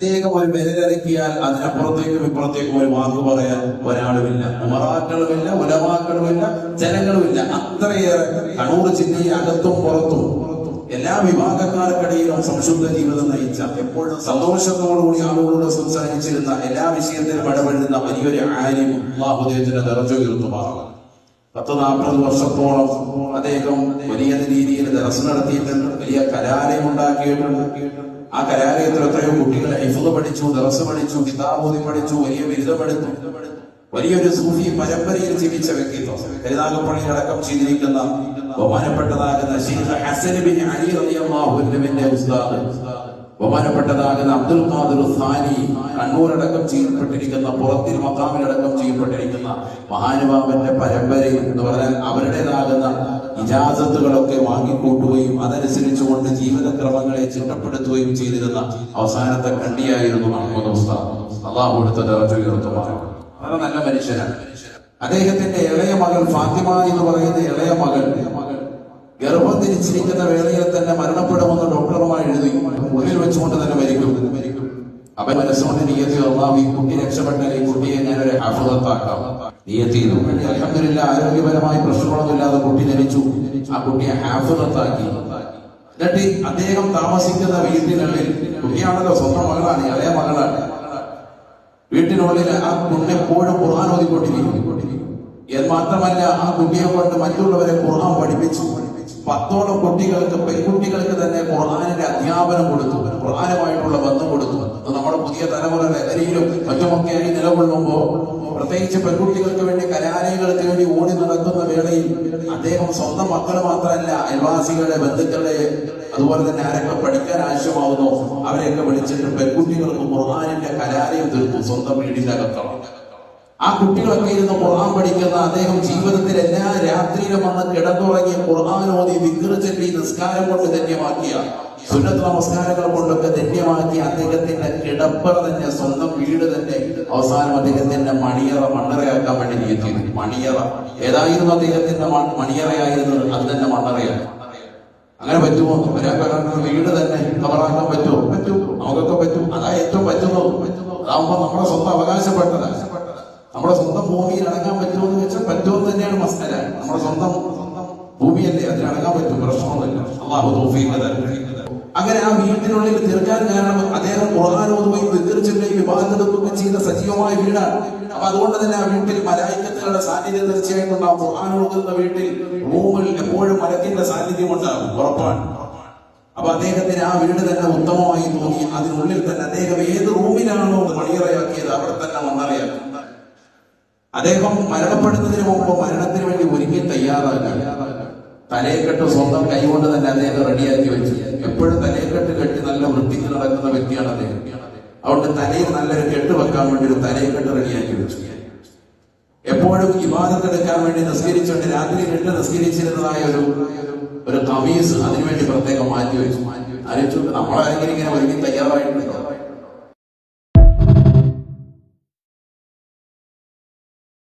പ്രത്യേകം ഒരു വിരലിറക്കിയാൽ അതിനപ്പുറത്തേക്കും ഇപ്പുറത്തേക്കും ഒരു വാക്ക് പറയാൻ ഒരാളുമില്ല. ഉമറാക്കളുമില്ല, ഉലമാക്കളുമില്ല, ജനങ്ങളുമില്ല. അത്രയേറെ കണ്ണൂർ ജില്ലയിൽ അകത്തും പുറത്തും എല്ലാ വിഭാഗക്കാർക്കിടയിലും സംശുദ്ധ ജീവിതം നയിച്ച, എപ്പോഴും സന്തോഷത്തോടുകൂടി ആളുകളോട് സംസാരിച്ചിരുന്ന, എല്ലാ വിഷയത്തിലും ഇടപെടുന്ന വലിയൊരു ആലിം അല്ലാഹുവിന്റെ ദർജ ഉയർത്തുമാറാണ്. 40 വർഷത്തോളം അദ്ദേഹം വലിയ രീതിയിൽ ദർസ് നടത്തിയിട്ടുണ്ട്. വലിയ കലാലയം ഉണ്ടാക്കിയിട്ടുണ്ട്. ആ കലാലയത്തിൽ എത്രയോ കുട്ടികൾ ഹിഫ്ള് പഠിച്ചു, ദർസ് പഠിച്ചു, കിതാബോധി പഠിച്ചു, വലിയ ബിരുദമെടുത്തു. വലിയൊരു സൂഫി പരമ്പരയിൽ ജീവിച്ച വ്യക്തിത്വം. കരുനാഗപ്പള്ളിയിൽ അടക്കം ചെയ്തിരിക്കുന്ന ബഹുമാനപ്പെട്ടതാകുന്ന ശൈഖ് ഹസൻ ബിൻ അലി റളിയല്ലാഹു അൻഹുവിന്റെ ഉസ്താദ്, ബഹുമാനപ്പെട്ടതാകുന്ന അബ്ദുൽ ഖാദിർ സാനി, കണ്ണൂരടക്കം ചെയ്യപ്പെട്ടിരിക്കുന്ന, പുറത്തിൽ മക്കാമിലടക്കം ചെയ്യപ്പെട്ടിരിക്കുന്ന മഹാനുഭാവന്റെ പരമ്പരയിൽ എന്ന് പറഞ്ഞാൽ അവരുടേതാകുന്ന ഇജാസത്തുകളൊക്കെ വാങ്ങിക്കൂട്ടുകയും അതനുസരിച്ചുകൊണ്ട് ജീവിതക്രമങ്ങളെ ചിട്ടപ്പെടുത്തുകയും ചെയ്തിരുന്ന അവസാനത്തെ കണ്ണിയായിരുന്നു മുഹമ്മദ് ഉസ്താദ്. അല്ലാഹു അടുത്ത ദർജ ഉയർത്തുമാറാകട്ടെ. വളരെ നല്ല മനുഷ്യനാണ്. അദ്ദേഹത്തിന്റെ ഇളയ മകൾ ഫാത്തിമ എന്ന് പറയുന്ന ഇളയ മകൾ ഗർഭം ധരിച്ചിരിക്കുന്ന വേളയിൽ തന്നെ മരണപ്പെടുമെന്ന് ഡോക്ടർമാർ എഴുതി. ഉള്ളിൽ വെച്ചുകൊണ്ട് തന്നെ മരിക്കും. അപ്പൊ മനസ്സുകൊണ്ട് നിയത്തി അല്ലാഹു ഈ കുട്ടി രക്ഷപ്പെട്ടാൽ ഈ കുട്ടിയെ ഞാനൊരു ഹാഫിളത്താക്കാം നിയത്ത് ചെയ്തു. അൽഹംദുലില്ലാഹ് ആരോഗ്യപരമായ പ്രശ്നങ്ങളൊന്നുമില്ലാതെ കുട്ടി ജനിച്ചു. ആ കുട്ടിയെ ഹാഫിളത്താക്കി. എന്നിട്ട് അദ്ദേഹം താമസിക്കുന്ന വീട്ടിനുള്ളിൽ, കുട്ടിയാണല്ലോ, സ്വന്തം മകളാണ്, ഇളയ മകളാണ്, വീട്ടിനുള്ളിൽ ആ കുഞ്ഞെപ്പോഴും ഖുർആൻ ഓതിക്കൊണ്ടിരിക്കും. ഇത് മാത്രമല്ല, ആ കുട്ടിയെ കൊണ്ട് മറ്റുള്ളവരെ ഖുർആൻ പഠിപ്പിച്ചു. 10ഓളം കുട്ടികൾക്ക്, പെൺകുട്ടികൾക്ക് തന്നെ ഖുർആനിന്റെ അധ്യാപനം കൊടുത്തു, ഖുർആനുമായിട്ടുള്ള ബന്ധം കൊടുത്തു. അത് നമ്മുടെ പുതിയ തലമുറ ലഹരിയിലും മറ്റുമൊക്കെയായി നിലകൊള്ളുമ്പോൾ, പ്രത്യേകിച്ച് പെൺകുട്ടികൾക്ക് വേണ്ടി കലാലയങ്ങൾക്ക് വേണ്ടി ഓടി നടക്കുന്ന വേളയിൽ അദ്ദേഹം സ്വന്തം മക്കൾ മാത്രമല്ല, അയൽവാസികളുടെ, ബന്ധുക്കളുടെ, അതുപോലെ തന്നെ ആരൊക്കെ പഠിക്കാൻ ആവശ്യമാവുന്നോ അവരെയൊക്കെ വിളിച്ചിട്ട് പെൺകുട്ടികൾക്ക് ഖുർആനിന്റെ കലാലയം തീർക്കും സ്വന്തം വീടിന്റെ അകത്തോളം. ആ കുട്ടികളൊക്കെ ഇരുന്ന് ഖുർആൻ പഠിക്കുന്ന അദ്ദേഹം ജീവിതത്തിൽ എല്ലാ രാത്രിയിലും വന്ന് കിടന്നുറങ്ങി ഖുർആൻ ഓതി ദിക്റ് ചൊല്ലി നിസ്കാരം കൊണ്ട് ധന്യമാക്കിയ, സുന്നത്ത് നമസ്കാരങ്ങൾ കൊണ്ടൊക്കെ ധന്യമാക്കിയ അദ്ദേഹത്തിന്റെ കിടപ്പറ തന്നെ, സ്വന്തം വീട് തന്നെ അവസാനം അദ്ദേഹത്തിന്റെ മണിയറയാക്കാൻ വേണ്ടി നിയന്ത്രിച്ചു. മണിയറ ഏതായിരുന്നു അദ്ദേഹത്തിന്റെ മണിയറയായിരുന്നത്, അത് തന്നെ മണ്ണറയാണ്. അങ്ങനെ പറ്റുമോ? ഒരാൾക്ക് വീട് തന്നെ കവറാക്കാൻ പറ്റുമോ? പറ്റും, നമുക്കൊക്കെ പറ്റും. അതാ ഏറ്റവും പറ്റുന്നത്. അതാവുമ്പോ നമ്മുടെ സ്വന്തം അവകാശപ്പെട്ടതാണ്. നമ്മുടെ സ്വന്തം ഭൂമിയിൽ അടങ്ങാൻ പറ്റുമോ എന്ന് വെച്ചാൽ പറ്റുമെന്ന് തന്നെയാണ് മസ്തല. നമ്മുടെ സ്വന്തം ഭൂമിയല്ലേ, അതിലടങ്ങാൻ പറ്റും, പ്രശ്നമൊന്നുമില്ല. അല്ലാഹു തൗഫീഖ് തരട്ടെ. അങ്ങനെ ആ വീട്ടിനുള്ളിൽ തീർക്കാൻ കാരണം അദ്ദേഹം ഖുർആൻ ഓതുകയും ദിക്ർ ചൊല്ലുകയും ഇബാദത്ത് എടുക്കുകയും ചെയ്ത സജീവമായ വീടാണ്. അപ്പൊ അതുകൊണ്ട് തന്നെ ആ വീട്ടിൽ മലായിക്കത്തുകളുടെ സാന്നിധ്യം തീർച്ചയായിട്ടും ഉണ്ടാവും. ഖുർആൻ ഓതുന്ന വീട്ടിൽ റൂമിൽ എപ്പോഴും മലക്കിന്റെ സാന്നിധ്യം ഉണ്ടാകും, ഉറപ്പാണ്. അപ്പൊ അദ്ദേഹത്തിന് ആ വീട് തന്നെ ഉത്തമമായി തോന്നി. അതിനുള്ളിൽ തന്നെ അദ്ദേഹം ഏത് റൂമിലാണോ മണിയറയാക്കിയത് അവിടെ തന്നെ മണ്ണറയാക്കി. അദ്ദേഹം മരണപ്പെടുന്നതിന് മുമ്പ് മരണത്തിന് വേണ്ടി ഒരുങ്ങി തയ്യാറാക്കി. തലയെക്കെട്ട് സ്വന്തം കൈകൊണ്ട് തന്നെ അദ്ദേഹം റെഡിയാക്കി വെച്ചു. എപ്പോഴും തലയെക്കെട്ട് കെട്ടി നല്ല വൃത്തിക്ക് നടക്കുന്ന വ്യക്തിയാണ് അദ്ദേഹം. അതുകൊണ്ട് തലയിൽ നല്ലൊരു കെട്ട് വെക്കാൻ വേണ്ടി ഒരു തലയെക്കെട്ട് റെഡിയാക്കി വെച്ചു. എപ്പോഴും ഇബാദത്ത് എടുക്കാൻ വേണ്ടി നിസ്കരിച്ചുകൊണ്ട് രാത്രി 2 നിസ്കരിച്ചിരുന്നതായ ഒരു കമീസ് അതിനുവേണ്ടി പ്രത്യേകം മാറ്റി വെച്ചു. ആലോചിച്ചു, നമ്മളാരെങ്കിലും ഇങ്ങനെ ഒരുങ്ങി തയ്യാറായിട്ടുണ്ടോ?